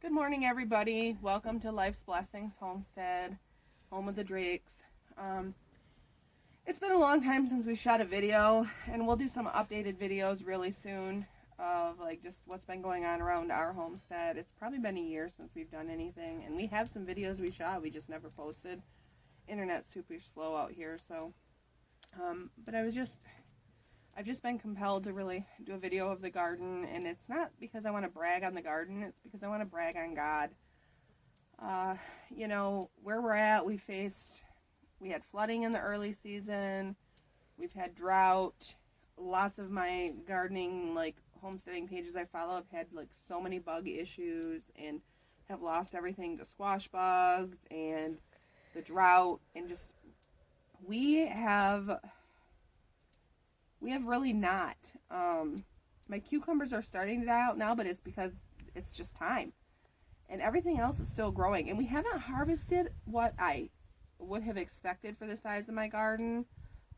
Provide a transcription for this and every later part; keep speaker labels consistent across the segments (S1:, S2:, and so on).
S1: Good morning, everybody. Welcome to Life's Blessings Homestead, home of the Drakes. It's been a long time since we shot a video, and we'll do some updated videos really soon of like just what's been going on around our homestead. It's probably been a year since we've done anything, and we have some videos we shot, we just never posted. Internet's super slow out here, so but I've just been compelled to really do a video of the garden, and it's not because I want to brag on the garden, it's because I want to brag on God. Where we're at, we had flooding in the early season, we've had drought, lots of my gardening, like, homesteading pages I follow have had, like, so many bug issues, and have lost everything to squash bugs, and the drought, and just, we have really not. My cucumbers are starting to die out now, but it's because it's just time. And everything else is still growing. And we haven't harvested what I would have expected for the size of my garden.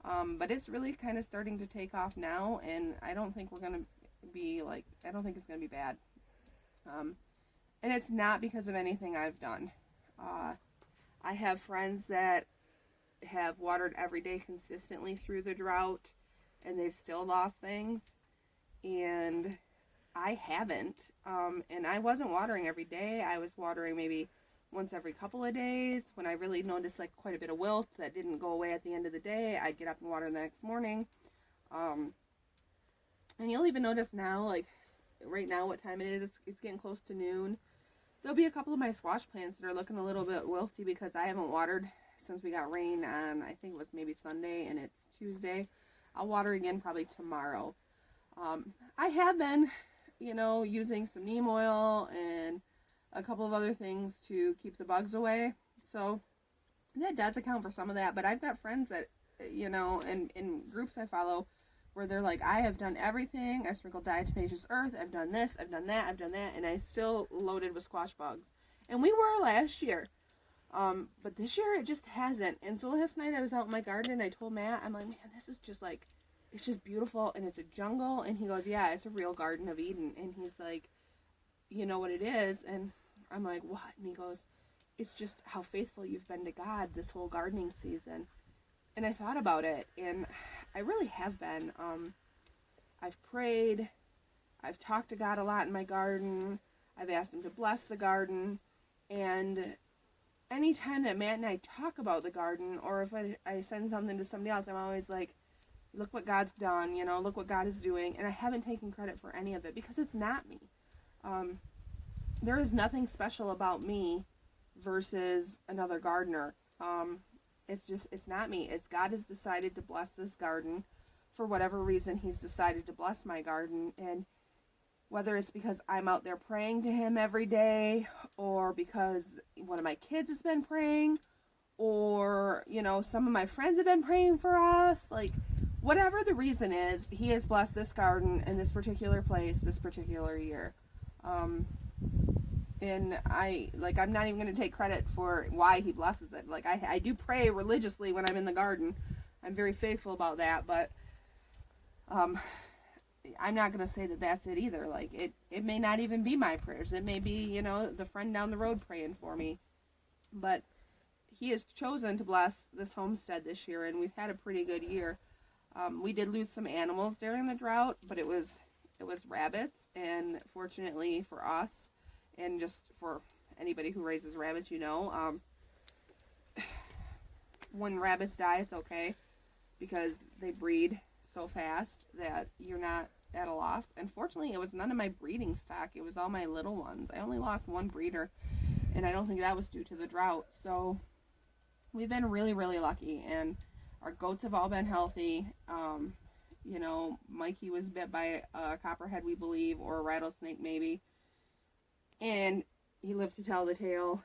S1: But it's really kind of starting to take off now. And I don't think it's going to be bad. And it's not because of anything I've done. I have friends that have watered every day consistently through the drought, and they've still lost things, and I haven't, and I wasn't watering every day. I was watering maybe once every couple of days. When I really noticed like quite a bit of wilt that didn't go away at the end of the day, I'd get up and water the next morning. And you'll even notice now, like right now what time it is, it's getting close to noon. There'll be a couple of my squash plants that are looking a little bit wilty because I haven't watered since we got rain on, I think it was maybe Sunday, and it's Tuesday. I'll water again probably tomorrow. I have been, using some neem oil and a couple of other things to keep the bugs away. So that does account for some of that. But I've got friends that, and in groups I follow where they're like, I have done everything. I sprinkled diatomaceous earth. I've done this. I've done that. I've done that. And I still loaded with squash bugs. And we were last year. But this year it just hasn't. And so last night I was out in my garden and I told Matt, I'm like, man, this is just like, it's just beautiful and it's a jungle. And he goes, yeah, it's a real Garden of Eden. And he's like, you know what it is? And I'm like, what? And he goes, it's just how faithful you've been to God this whole gardening season. And I thought about it, and I really have been. I've prayed. I've talked to God a lot in my garden. I've asked him to bless the garden. And anytime that Matt and I talk about the garden, or if I send something to somebody else, I'm always like, look what God's done, look what God is doing. And I haven't taken credit for any of it because it's not me. There is nothing special about me versus another gardener. It's not me. It's God has decided to bless this garden for whatever reason. He's decided to bless my garden. And whether it's because I'm out there praying to him every day, or because one of my kids has been praying, or, some of my friends have been praying for us, like, whatever the reason is, he has blessed this garden in this particular place, this particular year. And I'm not even going to take credit for why he blesses it. Like, I do pray religiously when I'm in the garden. I'm very faithful about that, but, I'm not going to say that that's it either. Like, it may not even be my prayers. It may be, the friend down the road praying for me. But he has chosen to bless this homestead this year, and we've had a pretty good year. We did lose some animals during the drought, but it was rabbits, and fortunately for us, and just for anybody who raises rabbits, when rabbits die, it's okay, because they breed so fast that you're not at a loss. Unfortunately, it was none of my breeding stock. It was all my little ones. I only lost one breeder, and I don't think that was due to the drought. So we've been really, really lucky, and our goats have all been healthy. Mikey was bit by a copperhead, we believe, or a rattlesnake maybe, and he lived to tell the tale.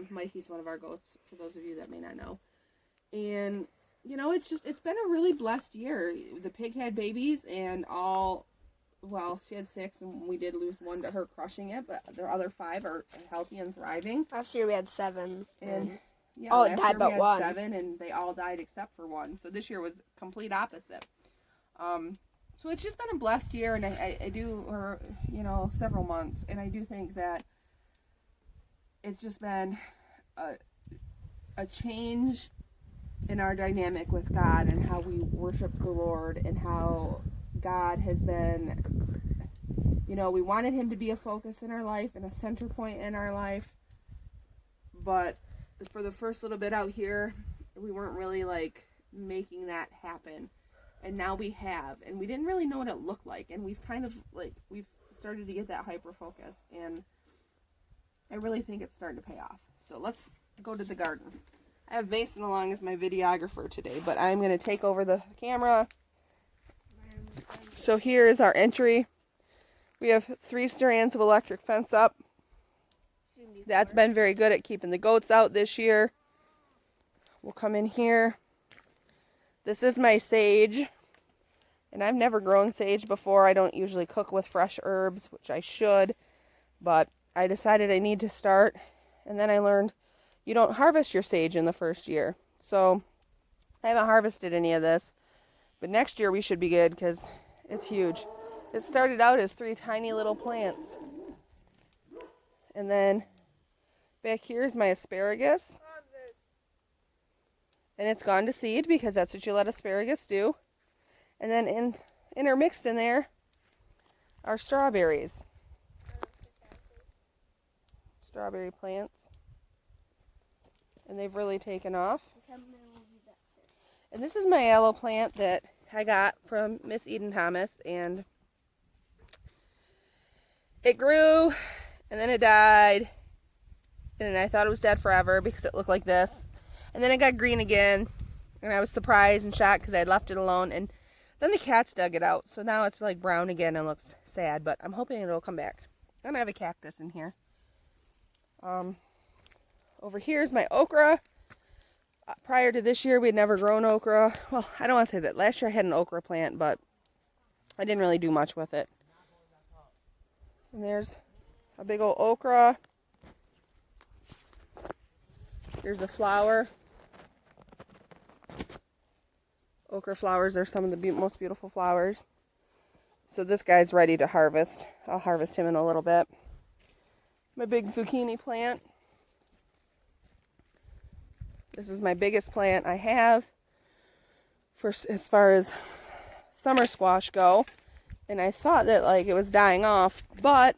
S1: Mikey's one of our goats, for those of you that may not know. And it's been a really blessed year. The pig had babies, and she had 6, and we did lose one to her crushing it, but the other 5 are healthy and thriving.
S2: Last year we had 7.
S1: And
S2: it died but 1.
S1: 7, and they all died except for 1. So this year was complete opposite. So it's just been a blessed year, and I do, several months, and I do think that it's just been a change in our dynamic with God and how we worship the Lord and how God has been, you know, we wanted him to be a focus in our life and a center point in our life, but for the first little bit out here, we weren't really like making that happen, and now we have, and we didn't really know what it looked like, and we've kind of like, we've started to get that hyper focus, and I really think it's starting to pay off. So let's go to the garden. I have Mason along as my videographer today, but I'm going to take over the camera. So here is our entry. We have 3 strands of electric fence up. That's been very good at keeping the goats out this year. We'll come in here. This is my sage, and I've never grown sage before. I don't usually cook with fresh herbs, which I should, but I decided I need to start, and then I learned you don't harvest your sage in the first year. So I haven't harvested any of this, but next year we should be good because it's huge. It started out as 3 tiny little plants, and then back here is my asparagus, and it's gone to seed because that's what you let asparagus do. And then intermixed in there are strawberries. Strawberry plants. And they've really taken off. And this is my aloe plant that I got from Miss Eden Thomas, and it grew and then it died, and I thought it was dead forever because it looked like this, and then it got green again, and I was surprised and shocked because I had left it alone, and then the cats dug it out, so now it's like brown again and looks sad, but I'm hoping it'll come back. I'm gonna have a cactus in here. Over here is my okra. Prior to this year, we had never grown okra. Well, I don't want to say that. Last year I had an okra plant, but I didn't really do much with it. And there's a big old okra. Here's a flower. Okra flowers are some of the most beautiful flowers. So this guy's ready to harvest. I'll harvest him in a little bit. My big zucchini plant. This is my biggest plant I have for as far as summer squash go. And I thought that like it was dying off, but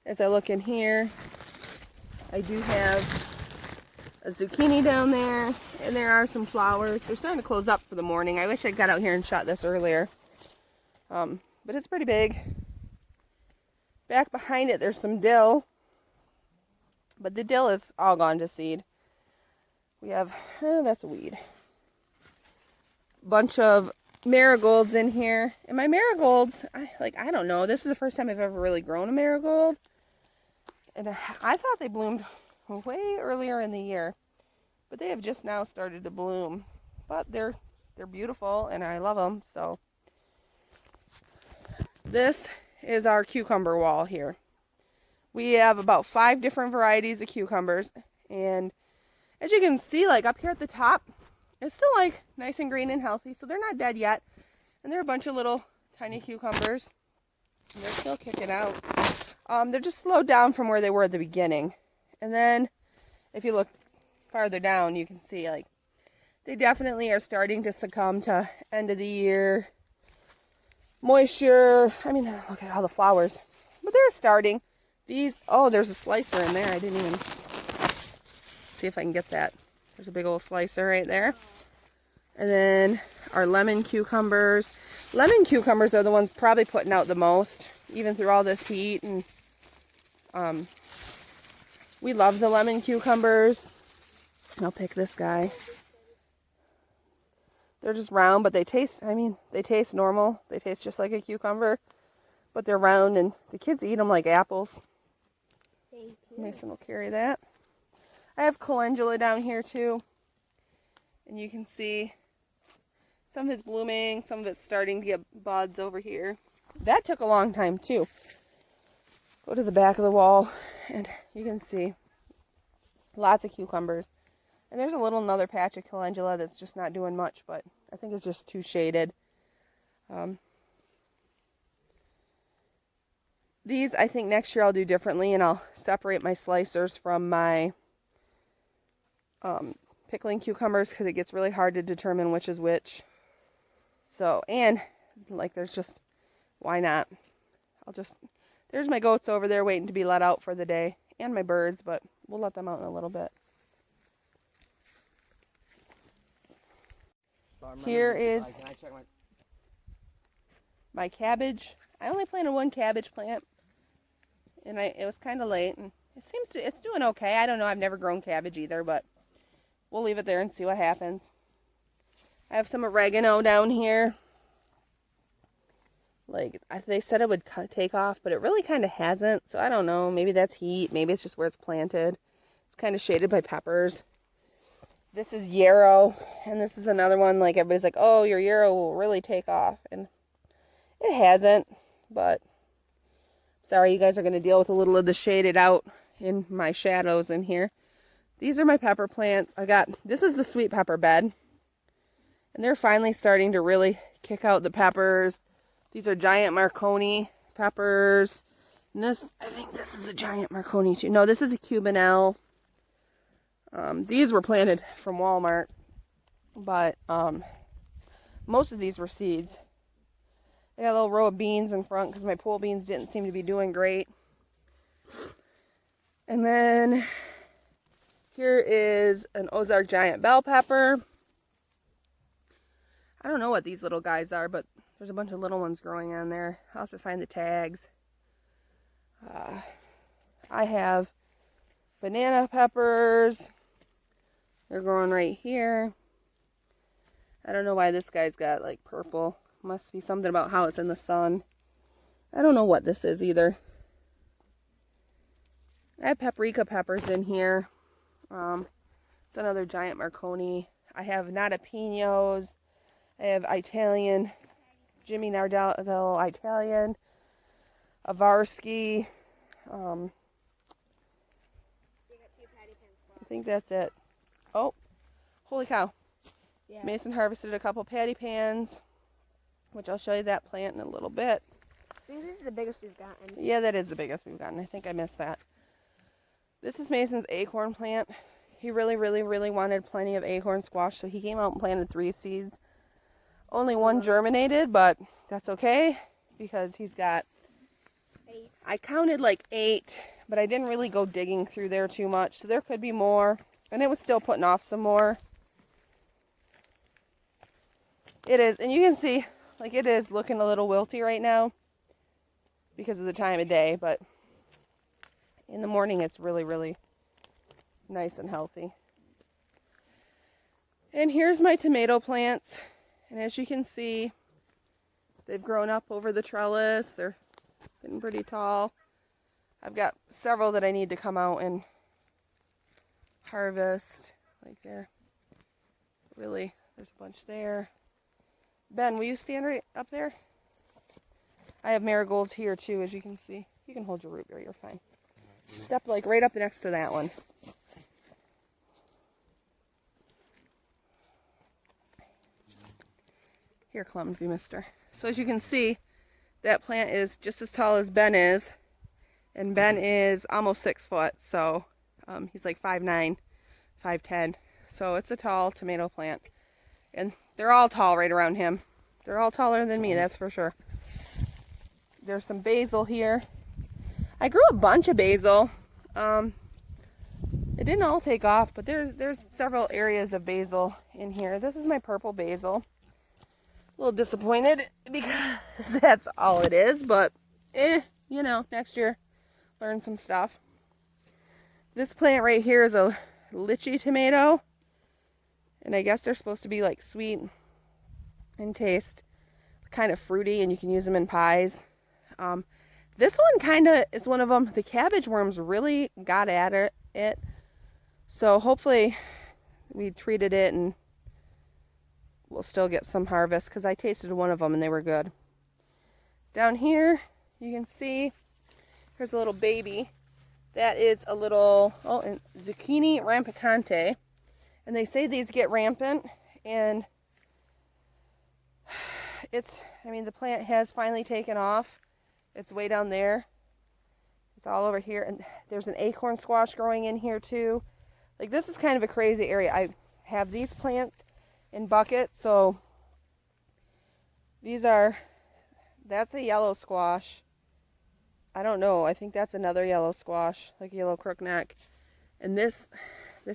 S1: as I look in here, I do have a zucchini down there, and there are some flowers. They're starting to close up for the morning. I wish I got out here and shot this earlier. But it's pretty big. Back behind it, there's some dill, but the dill is all gone to seed. We have, that's a weed. Bunch of marigolds in here. And my marigolds, I don't know. This is the first time I've ever really grown a marigold. And I thought they bloomed way earlier in the year. But they have just now started to bloom. But they're beautiful and I love them. So this is our cucumber wall here. We have about 5 different varieties of cucumbers. And as you can see, like up here at the top, it's still like nice and green and healthy, so they're not dead yet. And they're a bunch of little tiny cucumbers. And they're still kicking out. They're just slowed down from where they were at the beginning. And then if you look farther down, you can see like they definitely are starting to succumb to end of the year moisture. I mean, look at all the flowers. But they're starting. These, oh, there's a slicer in there. I didn't even see if I can get that. There's a big old slicer right there. And then our lemon cucumbers. Lemon cucumbers are the ones probably putting out the most, even through all this heat. And we love the lemon cucumbers. I'll pick this guy. They're just round, but they taste, they taste normal. They taste just like a cucumber, but they're round, and the kids eat them like apples.
S2: Thank you.
S1: Mason will carry that. I have calendula down here too, and you can see some of it's blooming, some of it's starting to get buds over here. That took a long time too. Go to the back of the wall and you can see lots of cucumbers. And there's another patch of calendula that's just not doing much, but I think it's just too shaded. These, I think next year I'll do differently, and I'll separate my slicers from my pickling cucumbers because it gets really hard to determine which is which. So, and like there's just, why not? There's my goats over there waiting to be let out for the day, and my birds, but we'll let them out in a little bit. Here is my cabbage. I only planted one cabbage plant, and it was kind of late, and it's doing okay. I don't know, I've never grown cabbage either, but we'll leave it there and see what happens. I have some oregano down here. Like, they said it would take off, but it really kind of hasn't, so I don't know. Maybe that's heat. Maybe it's just where it's planted. It's kind of shaded by peppers. This is yarrow, and this is another one, like, everybody's like, oh, your yarrow will really take off, and it hasn't, but sorry, you guys are going to deal with a little of the shaded out in my shadows in here. These are my pepper plants. This is the sweet pepper bed, and they're finally starting to really kick out the peppers. These are giant Marconi peppers, and I think this is a giant Marconi too. No, this is a Cubanelle. These were planted from Walmart, but most of these were seeds. I got a little row of beans in front because my pole beans didn't seem to be doing great. And then here is an Ozark giant bell pepper. I don't know what these little guys are, but there's a bunch of little ones growing on there. I'll have to find the tags. I have banana peppers. They're growing right here. I don't know why this guy's got like purple. Must be something about how it's in the sun. I don't know what this is either. I have paprika peppers in here. It's another giant Marconi. I have natapinos. I have Italian, Jimmy Nardello Italian, Avarsky. I think that's it. Oh, holy cow. Yeah. Mason harvested a couple patty pans, which I'll show you that plant in a little bit.
S2: I think this is the biggest we've gotten.
S1: Yeah, that is the biggest we've gotten. I think I missed that. This is Mason's acorn plant. He really, really, really wanted plenty of acorn squash, so he came out and planted 3 seeds. Only one germinated, but that's okay because he's got
S2: 8.
S1: I counted like 8, but I didn't really go digging through there too much, so there could be more. And it was still putting off some more. It is, and you can see, like, it is looking a little wilty right now because of the time of day, but in the morning it's really, really nice and healthy. And here's my tomato plants, and as you can see, they've grown up over the trellis. They're getting pretty tall. I've got several that I need to come out and harvest. Like there. Really, there's a bunch there. Ben, will you stand right up there? I have marigolds here too, as you can see. You can hold your root beer, you're fine. Step like right up next to that one. Here, clumsy mister. So as you can see, that plant is just as tall as Ben is. And Ben is almost 6 foot, so he's like 5'9", 5'10". So it's a tall tomato plant. And they're all tall right around him. They're all taller than me, that's for sure. There's some basil here. I grew a bunch of basil. It didn't all take off, but there's several areas of basil in here. This is my purple basil. A little disappointed because that's all it is, but you know, next year learn some stuff. This plant right here is a lychee tomato, and I guess they're supposed to be like sweet and taste kind of fruity, and you can use them in pies. This one kind of is one of them. The cabbage worms really got at it, so hopefully we treated it and we'll still get some harvest, because I tasted one of them and they were good. Down here you can see here's a little baby. That is a little zucchini rampicante, and they say these get rampant, and the plant has finally taken off. It's way down there. It's all over here. And there's an acorn squash growing in here too. Like, this is kind of a crazy area. I have these plants in buckets. So that's a yellow squash. I don't know. I think that's another yellow squash, like yellow crookneck. And this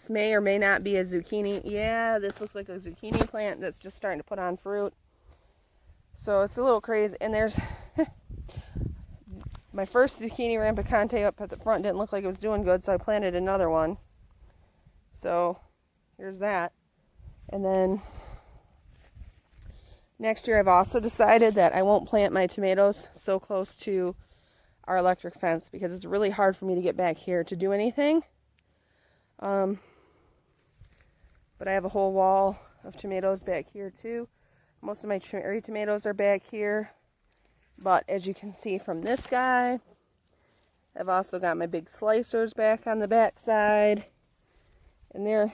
S1: may or may not be a zucchini. Yeah, this looks like a zucchini plant that's just starting to put on fruit. So it's a little crazy. And there's my first zucchini rampicante up at the front didn't look like it was doing good, so I planted another one. So here's that. And then next year I've also decided that I won't plant my tomatoes so close to our electric fence because it's really hard for me to get back here to do anything. But I have a whole wall of tomatoes back here too. Most of my cherry tomatoes are back here. But as you can see from this guy, I've also got my big slicers back on the back side. And they're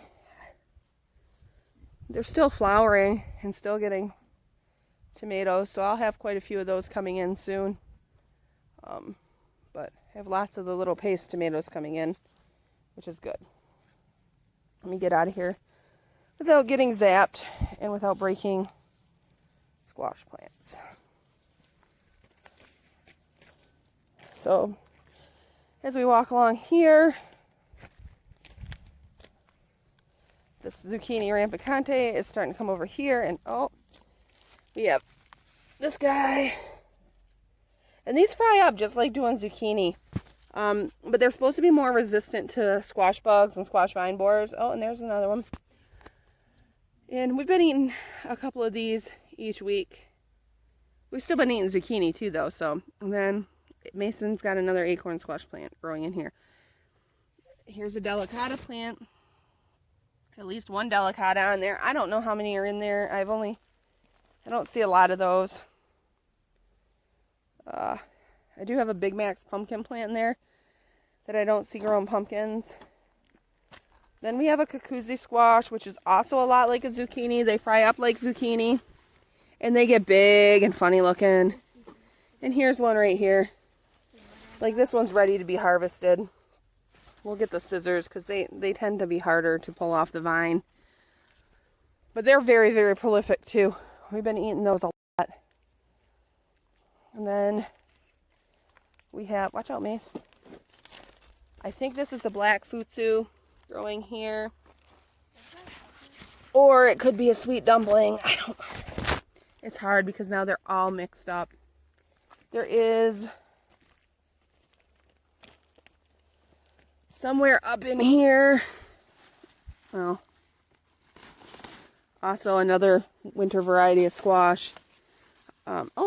S1: still flowering and still getting tomatoes. So I'll have quite a few of those coming in soon. But I have lots of the little paste tomatoes coming in, which is good. Let me get out of here without getting zapped and without breaking squash plants. So as we walk along here, this zucchini rampicante is starting to come over here, and we have this guy. And these fry up just like doing zucchini. But they're supposed to be more resistant to squash bugs and squash vine borers. Oh, and there's another one. And we've been eating a couple of these each week. We've still been eating zucchini too, though. So, and then Mason's got another acorn squash plant growing in here. Here's a delicata plant. At least one delicata on there. I don't know how many are in there. I don't see a lot of those. I do have a Big Mac's pumpkin plant in there that I don't see growing pumpkins. Then we have a Kakuzi squash, which is also a lot like a zucchini. They fry up like zucchini, and they get big and funny looking. And here's one right here. Like, this one's ready to be harvested. We'll get the scissors because they tend to be harder to pull off the vine. But they're very, very prolific too. We've been eating those a lot. And then we have, watch out, Mace. I think this is a black futsu growing here. Or it could be a sweet dumpling. I don't know. It's hard because now they're all mixed up. There is somewhere up in here. Well, also another winter variety of squash.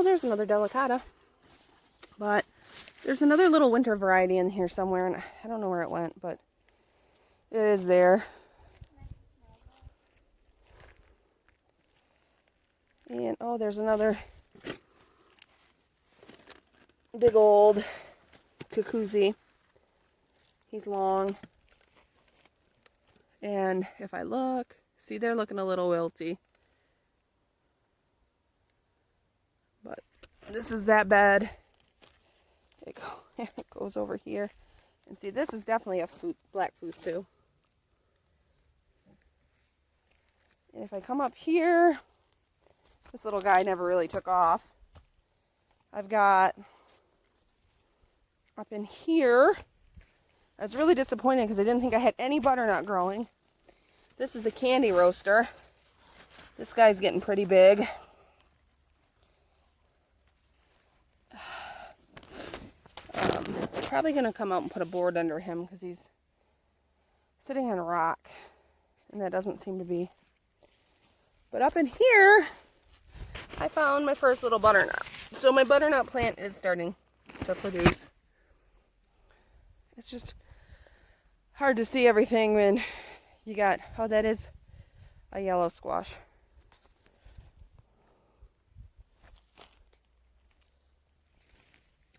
S1: There's another delicata. But there's another little winter variety in here somewhere, and I don't know where it went, but it is there. And there's another big old Kakuzi. He's long. And if I look, see, they're looking a little wilty. But this is that bed. It goes over here. And see, this is definitely a black futsu. And if I come up here, this little guy never really took off. I've got up in here, I was really disappointed because I didn't think I had any butternut growing. This is a candy roaster. This guy's getting pretty big. Probably going to come out and put a board under him because he's sitting on a rock, and that doesn't seem to be. But up in here, I found my first little butternut. So my butternut plant is starting to produce. It's just hard to see everything when you got, that is a yellow squash.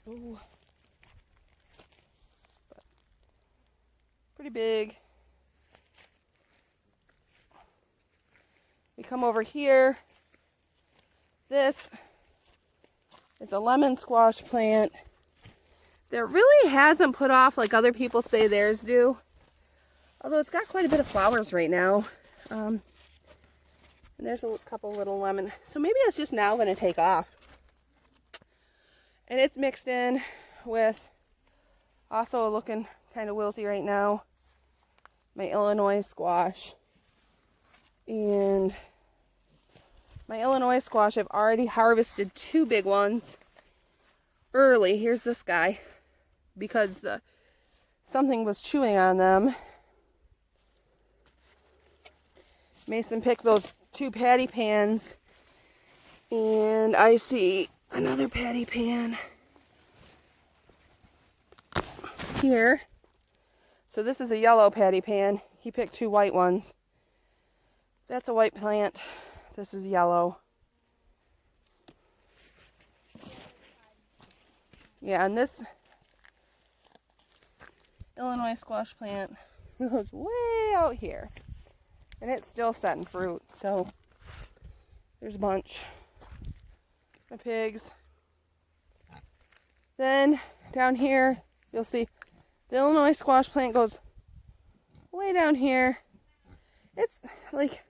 S1: Ooh. Pretty big. We come over here. This is a lemon squash plant that really hasn't put off like other people say theirs do. Although it's got quite a bit of flowers right now. And there's a couple little lemon. So maybe it's just now going to take off. And it's mixed in with, also looking kind of wilty right now, my Illinois squash. And my Illinois squash, I've already harvested 2 big ones early. Here's this guy, because something was chewing on them. Mason picked those 2 patty pans, and I see another patty pan here. So this is a yellow patty pan. He picked 2 white ones. That's a white plant. This is yellow. Yeah, and this Illinois squash plant goes way out here. And it's still setting fruit, so there's a bunch. My pigs. Then down here, you'll see the Illinois squash plant goes way down here. It's like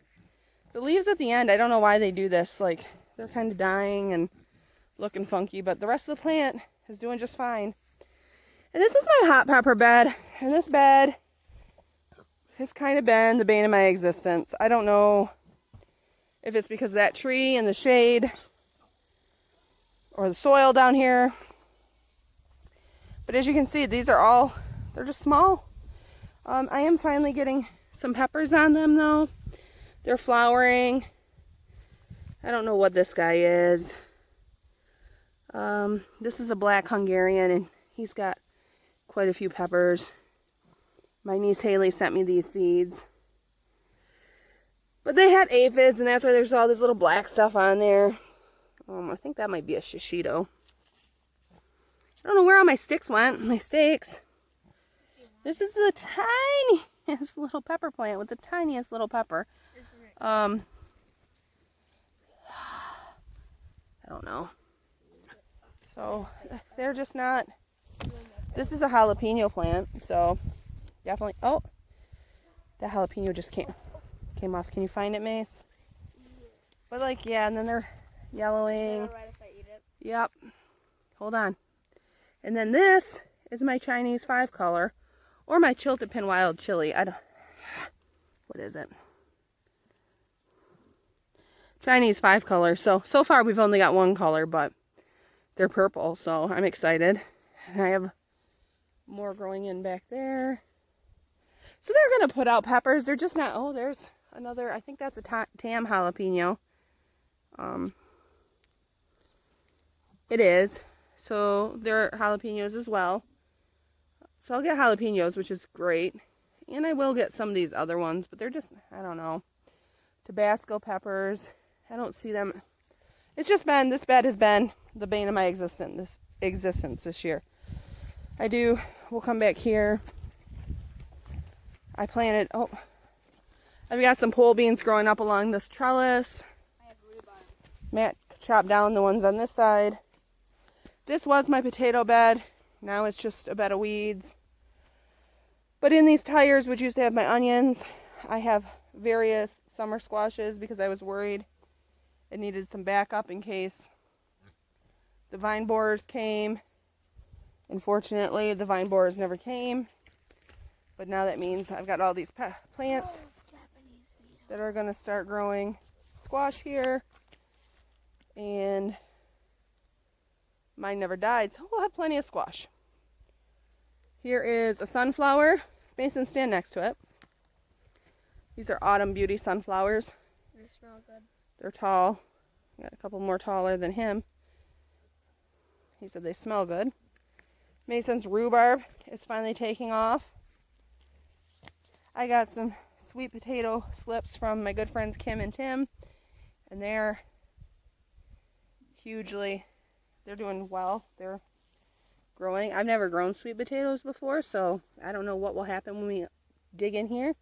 S1: the leaves at the end, I don't know why they do this. Like, they're kind of dying and looking funky, but the rest of the plant is doing just fine. And this is my hot pepper bed, and this bed has kind of been the bane of my existence. I don't know if it's because of that tree and the shade or the soil down here. But as you can see, these are all, they're just small. I am finally getting some peppers on them though. They're flowering. I don't know what this guy is. This is a black Hungarian, and he's got quite a few peppers. My niece Haley sent me these seeds. But they had aphids, and that's why there's all this little black stuff on there. I think that might be a shishito. I don't know where all my sticks went. My stakes. This is the tiniest little pepper plant with the tiniest little pepper. I don't know. So they're just not. This is a jalapeno plant, so definitely. Oh, the jalapeno just came off. Can you find it, Mace? But like, yeah, and then they're yellowing.
S2: Is that alright if I eat it?
S1: Yep. Hold on. And then this is my Chinese 5-color, or my Chiltepin wild chili. I don't. What is it? Chinese 5-color. So far we've only got 1 color, but they're purple, so I'm excited. And I have more growing in back there. So they're going to put out peppers. They're just not, oh, there's another, I think that's a tam jalapeno. It is. So they're jalapenos as well. So I'll get jalapenos, which is great. And I will get some of these other ones, but they're just, I don't know. Tabasco peppers. I don't see them. It's just been, this bed has been the bane of my existence this year. We'll come back here. I planted, I've got some pole beans growing up along this trellis.
S2: I have rhubarb.
S1: Matt chopped down the ones on this side. This was my potato bed. Now it's just a bed of weeds. But in these tires, which used to have my onions, I have various summer squashes because I was worried it needed some backup in case the vine borers came. Unfortunately, the vine borers never came. But now that means I've got all these plants that are going to start growing squash here. And mine never died, so we'll have plenty of squash. Here is a sunflower. Mason, stand next to it. These are Autumn Beauty sunflowers.
S2: They smell good.
S1: They're tall. Got a couple more taller than him. He said they smell good. Mason's rhubarb is finally taking off. I got some sweet potato slips from my good friends Kim and Tim, and they're doing well. They're growing. I've never grown sweet potatoes before, so I don't know what will happen when we dig in here.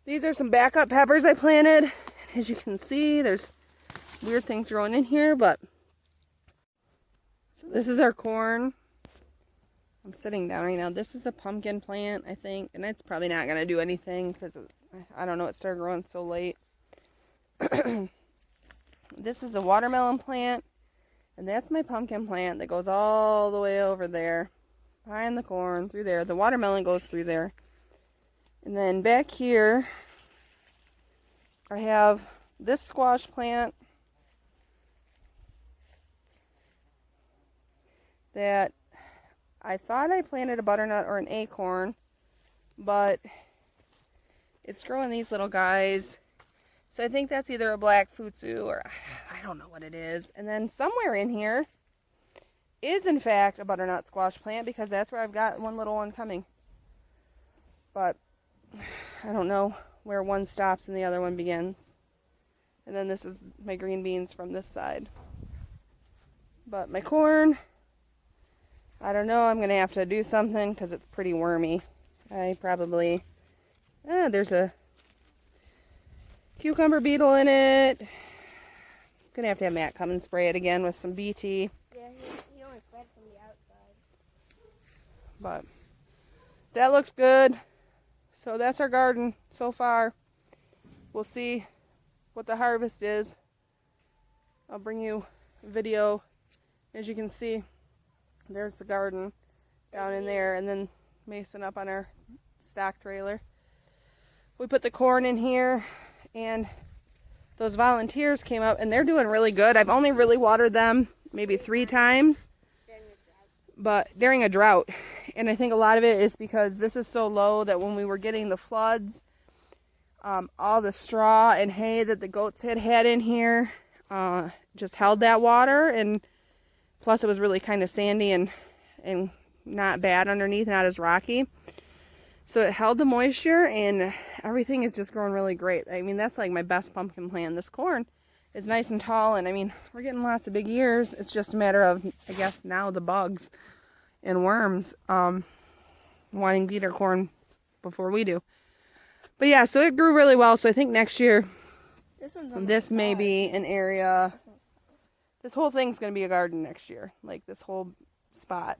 S1: These are some backup peppers I planted. As you can see, there's weird things growing in here, but so this is our corn. I'm sitting down right now. This is a pumpkin plant, I think, and it's probably not going to do anything because I don't know, it started growing so late. This is a watermelon plant, and that's my pumpkin plant that goes all the way over there, behind the corn, through there. The watermelon goes through there. And then back here, I have this squash plant that I thought I planted a butternut or an acorn, but it's growing these little guys. So I think that's either a black futsu or I don't know what it is. And then somewhere in here is in fact a butternut squash plant because that's where I've got one little one coming. But I don't know where one stops and the other one begins. And then this is my green beans from this side. But my corn, I don't know, I'm going to have to do something because it's pretty wormy. I probably, there's a cucumber beetle in it. Going to have Matt come and spray it again with some BT.
S2: Yeah, he only sprayed from the outside.
S1: But that looks good. So that's our garden so far. We'll see what the harvest is. I'll bring you a video. As you can see, there's the garden down in there, and then Mason up on our stock trailer. We put the corn in here, and those volunteers came up, and they're doing really good. I've only really watered them maybe 3 times, but during a drought. And I think a lot of it is because this is so low that when we were getting the floods, all the straw and hay that the goats had in here just held that water, and plus it was really kind of sandy and not bad underneath, not as rocky. So it held the moisture, and everything is just growing really great. I mean, that's like my best pumpkin plant. This corn is nice and tall, and I mean, we're getting lots of big ears. It's just a matter of, I guess, now the bugs and worms wanting to eat our corn before we do. But yeah, so it grew really well. So I think next year, this may be an area. This whole thing's going to be a garden next year, like this whole spot.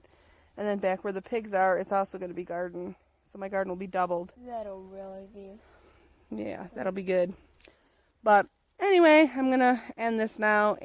S1: And then back where the pigs are, it's also going to be garden. So my garden will be doubled.
S2: That'll really be.
S1: Yeah, that'll be good. But anyway, I'm going to end this now.